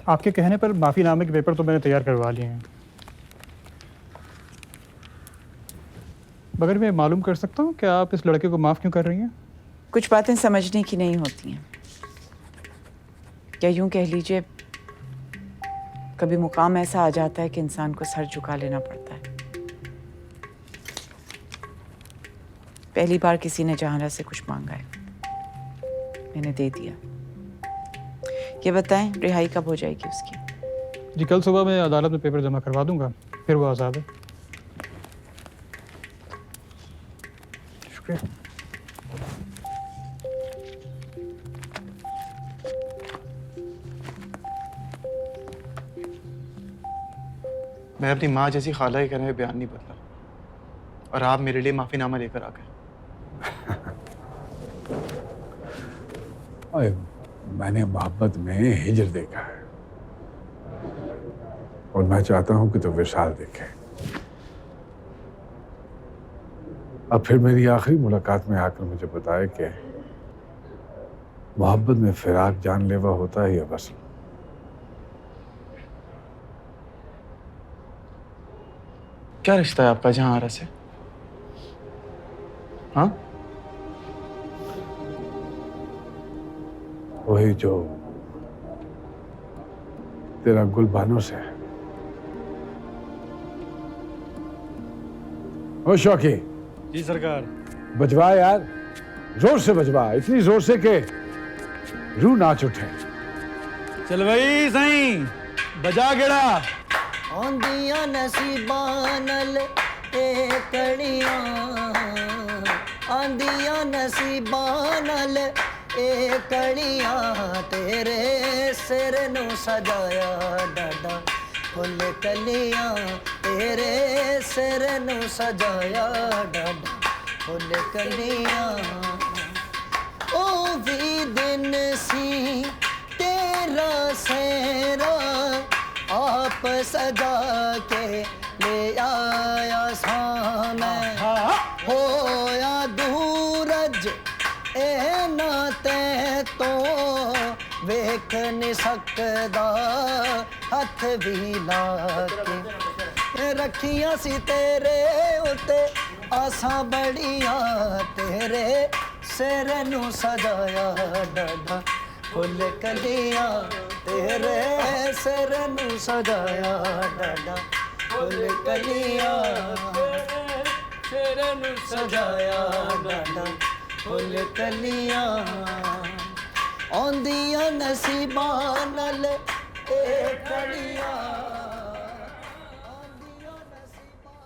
आपके कहने पर माफ़ीनामे के पेपर तो मैंने तैयार करवा लिए हैं, मगर मैं मालूम कर सकता हूँ कि आप इस लड़के को माफ़ क्यों कर रही हैं? कुछ बातें समझने की नहीं होती हैं, या यूं कह लीजिए कभी मुकाम ऐसा आ जाता है कि इंसान को सर झुका लेना पड़ता है। पहली बार किसी ने जहांरा से कुछ मांगा है, मैंने दे दिया। ये बताएं रिहाई कब हो जाएगी उसकी? जी कल सुबह मैं अदालत में पेपर जमा करवा दूंगा, फिर वो आज़ाद है। शुक्रिया। मैं अपनी माँ जैसी खाला के कहने में बयान नहीं बदला, और आप मेरे लिए माफ़ीनामा लेकर आ गए। मैंने मोहब्बत में हिजर देखा है और मैं चाहता हूं कि तो विशाल देखे। अब फिर मेरी आखिरी मुलाकात में आकर मुझे बताए कि मोहब्बत में फिराक जानलेवा होता है या वसल। क्या रिश्ता है आपका जहांरा से? हाँ, वही जो तेरा गुलबानों से है। ओ शौकी, जी सरकार। बजवा यार, जोर से बजवा, इतनी जोर से कि रूह नाच उठे। चल भाई सही बजा गेड़ा। आंदियां नसीबां नल ए कड़ियां, आंदियां नसीबां नल ए कड़ियां, तेरे सिर नू सजाया डाडा फुल कलियां, तेरे सिर नू सजाया डाडा फुल कलियां। ओ भी दिन सी तेरा सेरा आप सजा के ले आया सामने, होया दूरज ए नाते तो वेख नहीं सकदा हथ भी ला के, रखियां सी तेरे उते आसा बड़ियां, तेरे सिर नू सजाया डाडा फुल कलियां, तेरे सिर नू सजाया डाडा फुल कलियां, सिर नू सजाया डाडा फुल कलियां। आंदियां नसीबां नल ए कड़ियां, आंदियां नसीबां।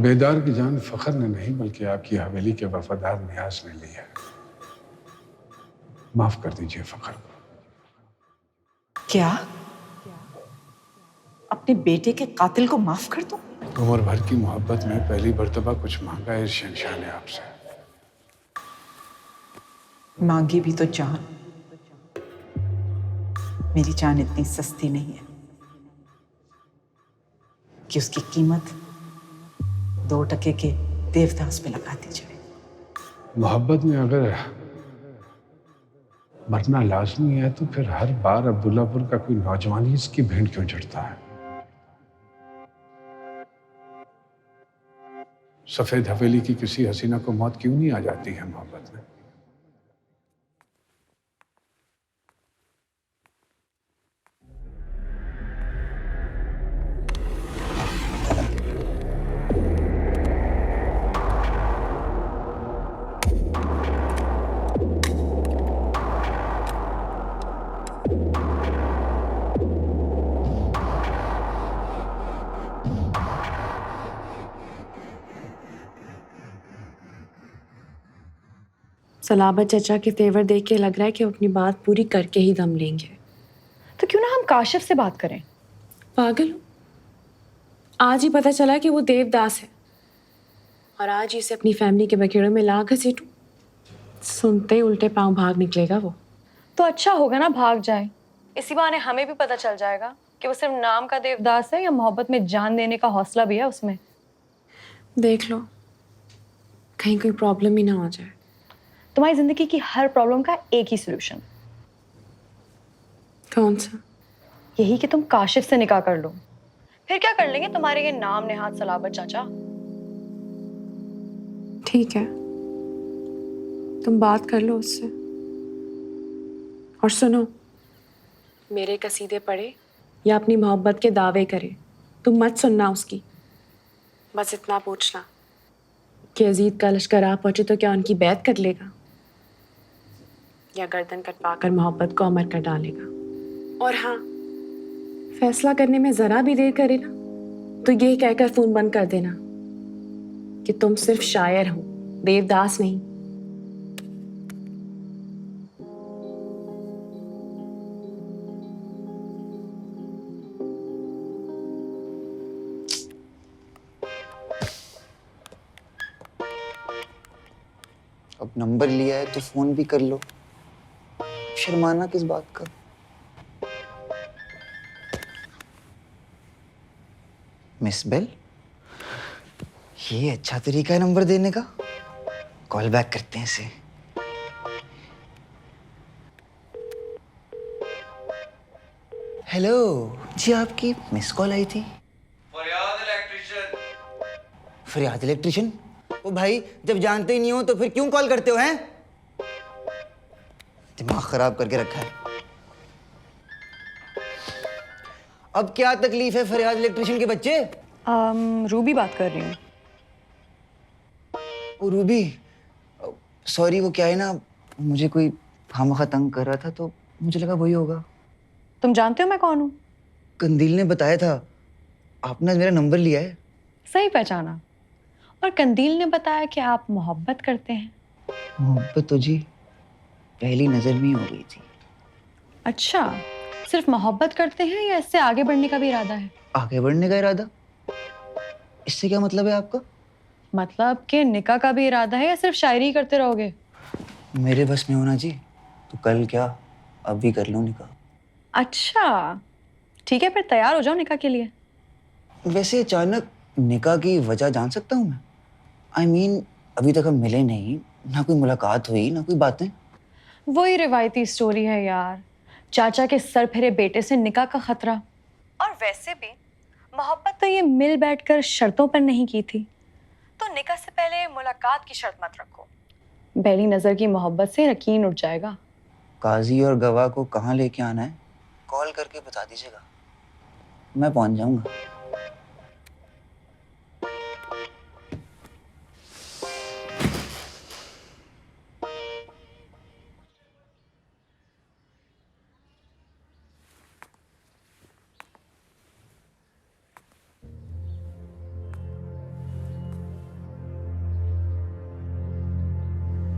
बेदार की जान फखर ने नहीं बल्कि आपकी हवेली के वफादार नियाज ने ली है। माफ कर दीजिए फखर को। क्या अपने बेटे के कातिल को माफ कर दो? उम्र भर की मोहब्बत में पहली मर्तबा कुछ मांगा है इस शहंशाह ने आपसे। मांगी भी तो जान। मेरी जान इतनी सस्ती नहीं है कि उसकी कीमत 2 टके के देवदास पे लगा दी जाए। मोहब्बत में अगर मरना लाजमी है तो फिर हर बार अब्दुल्लापुर का कोई नौजवान ही इसकी भेंट क्यों चढ़ता है? सफेद हवेली की किसी हसीना को मौत क्यों नहीं आ जाती है मोहब्बत में? सलाबत चचा के तेवर देख के लग रहा है कि वो अपनी बात पूरी करके ही दम लेंगे। तो क्यों ना हम काशिफ से बात करें? पागल हो? आज ही पता चला कि वो देवदास है और आज ही उसे अपनी फैमिली के बखेड़ों में ला घसीटूं। सुनते ही उल्टे पांव भाग निकलेगा वो। तो अच्छा होगा ना भाग जाए, इसी बहाने हमें भी पता चल जाएगा कि वो सिर्फ नाम का देवदास है या मोहब्बत में जान देने का हौसला भी है उसमें। देख लो कहीं कोई प्रॉब्लम ही ना हो जाए। तुम्हारी जिंदगी की हर प्रॉब्लम का एक ही सोल्यूशन, कौन सा? यही कि तुम काशिफ से निकाह कर लो। फिर क्या कर लेंगे तुम्हारे ये नाम नेहात सलाबत चाचा। ठीक है, तुम बात कर लो उससे। और सुनो, मेरे कसीदे पढ़े या अपनी मोहब्बत के दावे करे, तुम मत सुनना उसकी। बस इतना पूछना कि यजीद का लश्कर आ पहुंचे तो क्या उनकी बैत कर लेगा या गर्दन कटवा कर मोहब्बत को अमर कर डालेगा। और हाँ, फैसला करने में जरा भी देर करे ना तो ये कहकर फोन बंद कर देना कि तुम सिर्फ शायर हो, देवदास नहीं। अब नंबर लिया है तो फोन भी कर लो, शर्माना किस बात का। मिस बेल, ये अच्छा तरीका है नंबर देने का। कॉल बैक करते हैं इसे। हेलो जी, आपकी मिस कॉल आई थी। फरियाद इलेक्ट्रिशियन? ओ भाई, जब जानते ही नहीं हो तो फिर क्यों कॉल करते हो हैं? दिमाग खराब करके रखा है। अब क्या तकलीफ है फरियाद इलेक्ट्रिशियन के बच्चे? रूबी बात कर रही हूँ। ओ रूबी, सॉरी, वो क्या है ना, मुझे कोई खामखा तंग कर रहा था तो मुझे लगा वही होगा। तुम जानते हो मैं कौन हूँ? कंदील ने बताया था, आपने मेरा नंबर लिया है। सही पहचाना। और कंदील ने बताया कि आप मोहब्बत करते हैं। मोहब्बत तो जी पहली नजर में ही हो गई थी। अच्छा, सिर्फ मोहब्बत करते हैं या इससे आगे बढ़ने का भी इरादा है? आगे बढ़ने का इरादा? इससे क्या मतलब है आपका? मतलब कि निकाह का भी इरादा है या सिर्फ शायरी ही करते रहोगे? मेरे बस में होना जी, तो कल क्या अभी कर लो निकाह। अच्छा, ठीक है, फिर तैयार हो जाओ निकाह के लिए। वैसे अचानक निकाह की वजह जान सकता हूँ मैं? I mean, अभी तक हम मिले नहीं, ना कोई मुलाकात हुई, ना कोई बातें। वही रिवायती स्टोरी है यार, चाचा के सर फिरे बेटे से निकाह का खतरा। और वैसे भी मोहब्बत तो ये मिल बैठकर शर्तों पर नहीं की थी, तो निकाह से पहले मुलाकात की शर्त मत रखो। पहली नजर की मोहब्बत से यकीन उठ जाएगा। काजी और गवाह को कहाँ लेके आना है, कॉल करके बता दीजिएगा, मैं पहुंच जाऊंगा।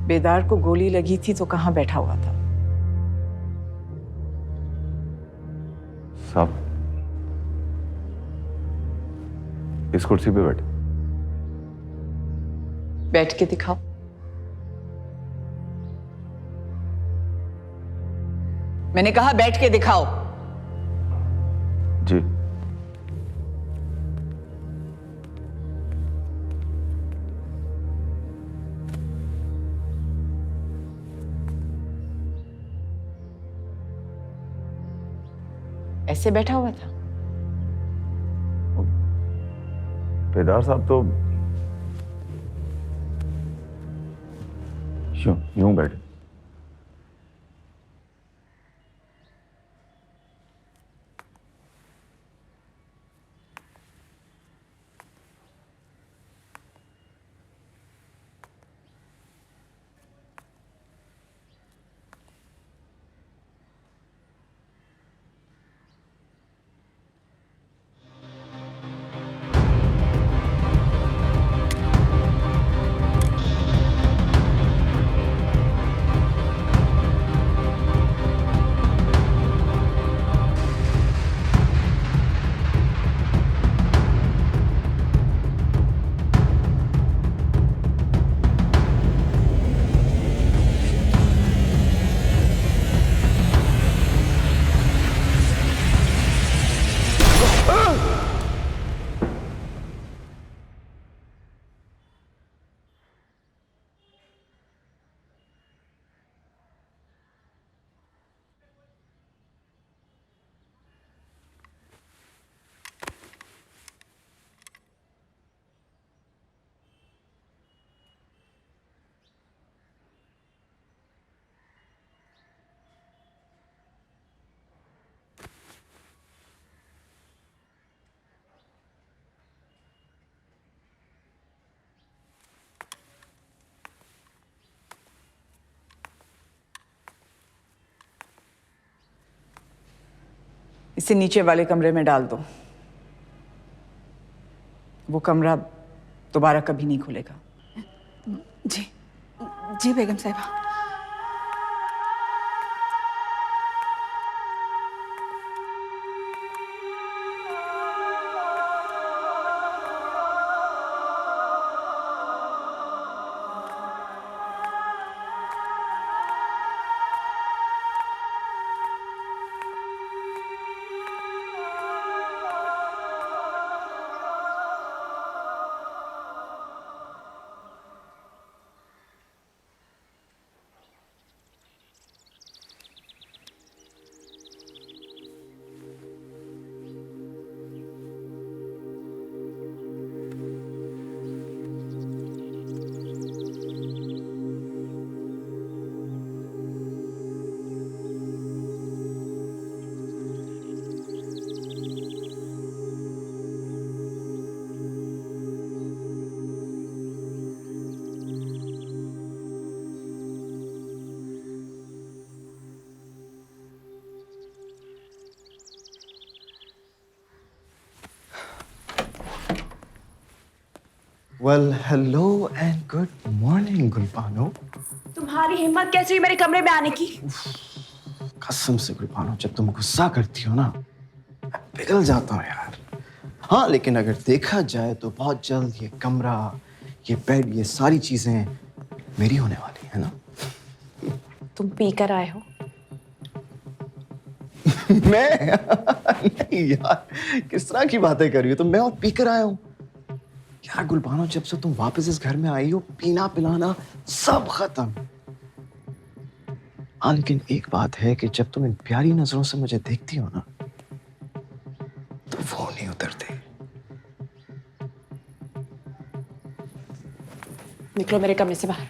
बेदार को गोली लगी थी तो कहाँ बैठा हुआ था? साहब, इस कुर्सी पे बैठे। बैठ के दिखाओ। मैंने कहा बैठ के दिखाओ। जी। ऐसे बैठा हुआ था? बेदार साहब तो यूं बैठे। इसे नीचे वाले कमरे में डाल दो। वो कमरा दोबारा कभी नहीं खुलेगा। जी जी बेगम साहिबा। Well, hello and good morning, Gulbano. तुम्हारी हिम्मत कैसे हुई मेरे कमरे में आने की? कसम से गुलबानो, जब तुम गुस्सा करती हो ना, मैं पिघल जाता हूँ यार। हाँ, लेकिन अगर देखा जाए तो बहुत जल्द ये कमरा, ये बेड, ये सारी चीजें मेरी होने वाली है ना। तुम पी कर आए हो? मैं नहीं यार, किस तरह की बातें कर रही हो तुम? मैं और पी कर आया हूँ यार। गुलबानो, जब से तुम वापस इस घर में आई हो, पीना पिलाना सब खत्म। लेकिन एक बात है कि जब तुम इन प्यारी नजरों से मुझे देखती हो ना, तो वो नहीं उतरते। निकलो मेरे कमरे से बाहर।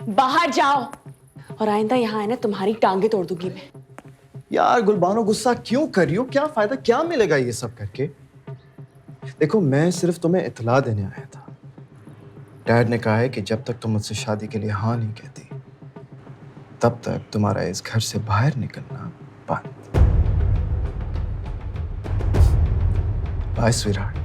बाहर जाओ, और आइंदा यहाँ आए ना तुम्हारी टांगे तोड़ दूंगी मैं। यार गुलबानो, गुस्सा क्यों कर रही हो? क्या फायदा, क्या मिलेगा ये सब करके? देखो, मैं सिर्फ तुम्हें इत्तला देने आया था। डैड ने कहा है कि जब तक तुम मुझसे शादी के लिए हाँ नहीं कहती, तब तक तुम्हारा इस घर से बाहर निकलना बंद। Bye sweetheart.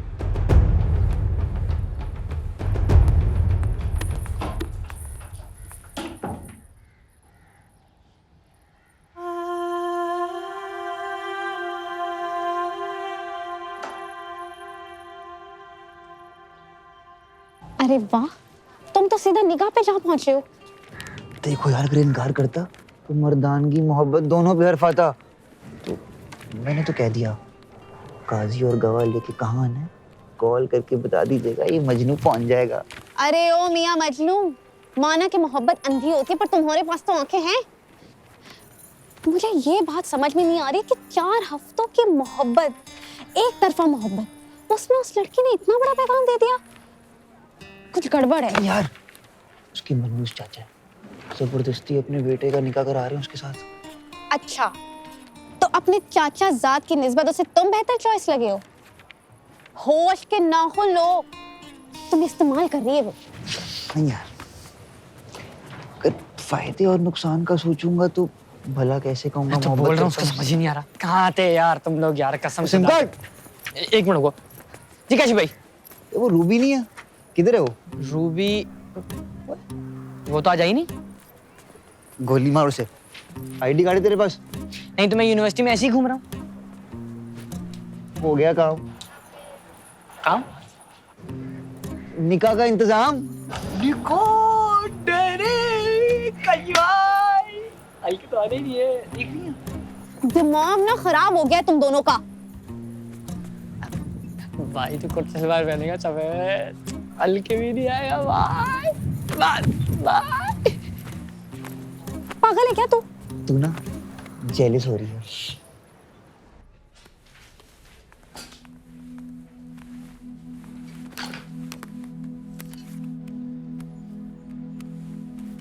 अरे वाह, तुम तो सीधा निगाह पे जा पहुंचे हो। देखो यार, अगर इनकार करता तो मर्दानगी मोहब्बत दोनों पे हर्फ आता। तो मैंने तो कह दिया, काजी और गवाह लेके कहाँ आना है, कॉल करके बता दीजिएगा, ये मजनू पहुंच जाएगा। अरे ओ मियां मजनू, माना कि मोहब्बत अंधी होती है, पर तुम्हारे पास तो आंखें हैं। मुझे ये बात समझ में नहीं आ रही कि 4 हफ्तों की मोहब्बत, एक तरफा मोहब्बत, उसमें उस लड़की ने इतना बड़ा पैगाम दे दिया। कुछ गड़बड़ है यार। उसकी मनहूस चाचा जबरदस्ती अपने बेटे का निकाह करा रहे हैं उसके साथ। अच्छा, तो अपने चाचा जात की निस्बत उसे तुम बेहतर चॉइस लगे हो? होश के नाखून लो, तुम इस्तेमाल कर रही है वो। नहीं यार, अगर फायदे और नुकसान का सोचूंगा तो भला कैसे कहूंगा। मैं तो बोल रहा हूँ, उसका समझ ही नहीं आ रहा। कहाँ आते यार तुम लोग यार, कसम से। एक मिनट को जी, काशी भाई, वो रूबी नहीं है, किधर है वो? रूबी वो तो आ जाई नहीं। गोली मार उसे। आईडी कार्ड है तेरे पास? नहीं तो मैं यूनिवर्सिटी में ऐसे ही घूम रहा हूँ। हो गया काम? काम? निकाह का इंतजाम। तो आ रही है, देख रही है। दिमाग ना खराब हो गया तुम दोनों का। भाई तो कुर्ते सलवार पहनेगा, सफेद हल्के भी नहीं आएगा भाई। भाई पागल है क्या तू? तू ना जेलिस हो रही है।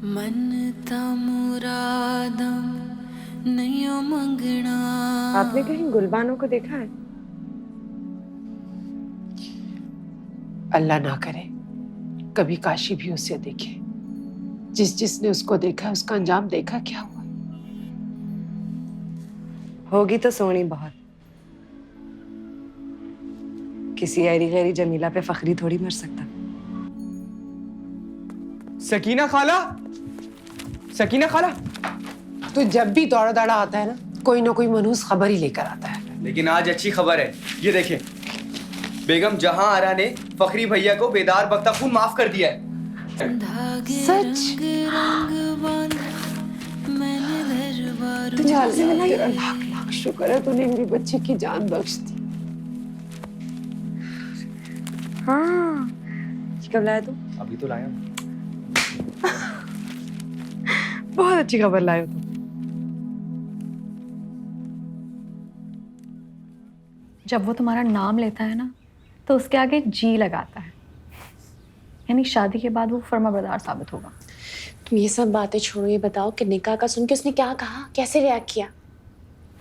मन ता मुरादम नहीं मंगना। आपने कहीं गुलबानो को देखा है? अल्लाह ना करे कभी काशी भी उसे देखे। जिसने उसको देखा, उसका अंजाम देखा क्या हुआ। होगी तो सोनी बहुत, किसी ऐरी गैरी जमीला पे फखरी थोड़ी मर सकता। सकीना खाला, सकीना खाला। तो जब भी दौड़ा दौड़ा आता है ना, कोई ना कोई मनहूस खबर ही लेकर आता है। लेकिन आज अच्छी खबर है, ये देखें, बेगम जहां आरा ने फखरी भैया को बेदार बख्ता खून माफ कर दिया है। सच? तुझे तेरा लाख लाख शुक्र है, तूने मेरी बच्ची की जान बख्श दी। हाँ, कब लाया तू? अभी तो लाया। बहुत अच्छी खबर लाए हो तुम। जब वो तुम्हारा नाम लेता है ना तो उसके आगे जी लगाता है, यानी शादी के बाद वो फर्माबरदार साबित होगा। तुम ये सब बातें छोड़ो, ये बताओ कि निकाह का सुन के उसने क्या कहा, कैसे रिएक्ट किया?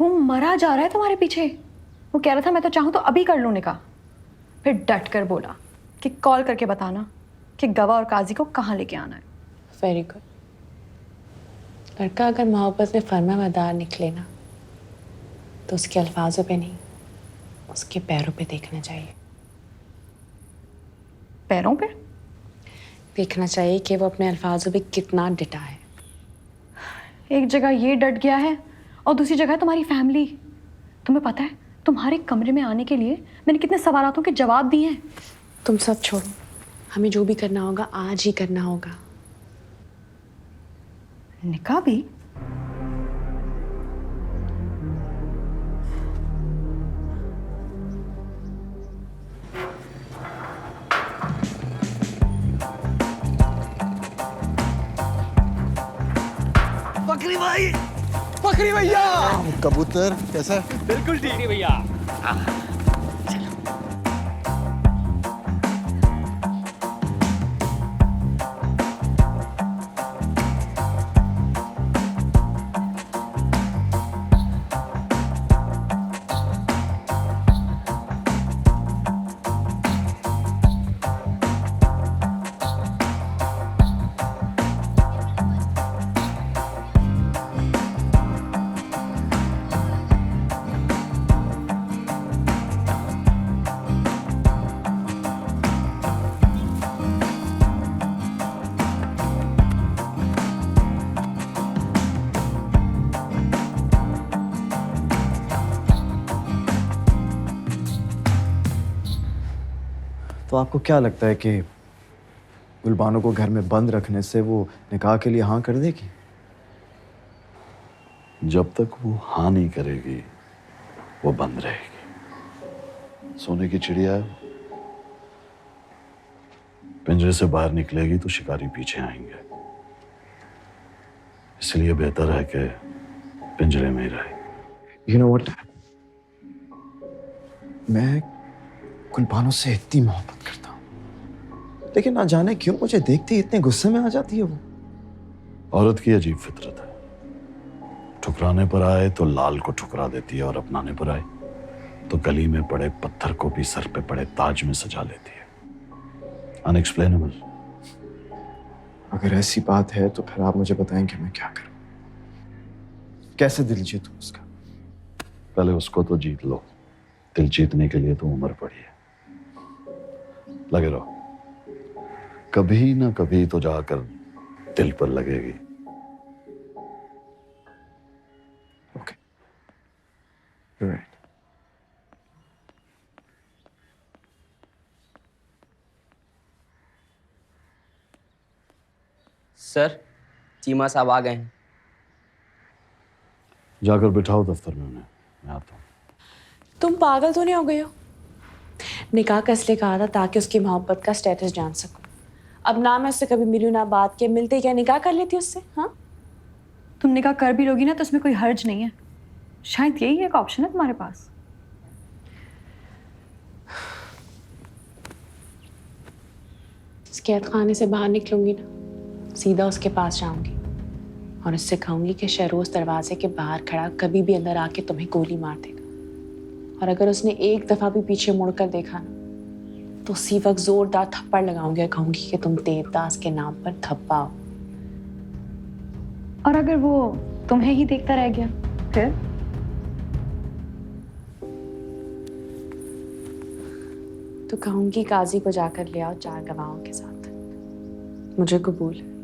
वो मरा जा रहा है तुम्हारे पीछे। वो कह रहा था मैं तो चाहूँ तो अभी कर लूँ निकाह। फिर डट कर बोला कि कॉल करके बताना कि गवाह और काजी को कहाँ लेके आना है। Very good. लड़का अगर मोहब्बत में फर्माबरदार निकले ना तो उसके अल्फाजों पे नहीं, उसके पैरों पे देखना चाहिए। पैरों पे देखना चाहिए कि वो अपने अल्फाजों पे कितना डिटा है। एक जगह ये डट गया है और दूसरी जगह तुम्हारी फैमिली। तुम्हें पता है तुम्हारे कमरे में आने के लिए मैंने कितने सवालों के जवाब दिए हैं। तुम सब छोड़ो, हमें जो भी करना होगा आज ही करना होगा। निकाह भी? फखरी भाई, फखरी भैया। कबूतर कैसा है? बिल्कुल ठीक है भैया। तो आपको क्या लगता है कि गुलबानो को घर में बंद रखने से वो निकाह के लिए हाँ कर देगी? जब तक वो हाँ नहीं करेगी वो बंद रहेगी। सोने की चिड़िया है, पिंजरे से बाहर निकलेगी तो शिकारी पीछे आएंगे। इसलिए बेहतर है कि पिंजरे में ही रहे। You know what? मैं गुलबानो से इतनी मोहब्बत करता हूँ, लेकिन ना जाने क्यों मुझे देखते ही इतने गुस्से में आ जाती है वो। औरत की अजीब फितरत है, ठुकराने पर आए तो लाल को ठुकरा देती है और अपनाने पर आए तो गली में पड़े पत्थर को भी सर पे पड़े ताज में सजा लेती है। अनएक्सप्लेनेबल। अगर ऐसी बात है तो फिर आप मुझे बताएं कि मैं क्या करूं, कैसे दिल जीतूं उसका। पहले उसको तो जीत लो, दिल जीतने के लिए तो उम्र पड़ी है। लगे रहो, कभी ना कभी तो जाकर दिल पर लगेगी। Okay, right. सर, चीमा साहब आ गए हैं। जाकर बिठाओ दफ्तर में उन्हें, मैं आता हूँ। तुम पागल तो नहीं हो गए हो? निकाह का इसलिए कहा था ताकि उसकी मोहब्बत का स्टेटस जान सकूं। अब ना मैं उससे कभी मिलूं ना बात के, मिलते क्या निकाह कर लेती उससे? हाँ, तुम निकाह कर भी लोगी ना तो उसमें कोई हर्ज नहीं है। शायद यही एक ऑप्शन है तुम्हारे पास। इस कैद खाने से बाहर निकलूंगी ना, सीधा उसके पास जाऊंगी और उससे कहूंगी कि शहरोज दरवाजे के बाहर खड़ा कभी भी अंदर आके तुम्हें गोली मार देगा, और अगर उसने एक दफा भी पीछे मुड़कर देखा ना तो उसी वक्त जोरदार थप्पड़ लगाऊंगी और कहूंगी कि तुम देवदास के नाम पर धब्बा हो। और अगर वो तुम्हें ही देखता रह गया फिर? तो कहूंगी काजी को जाकर ले आओ 4 गवाहों के साथ। मुझे कबूल है।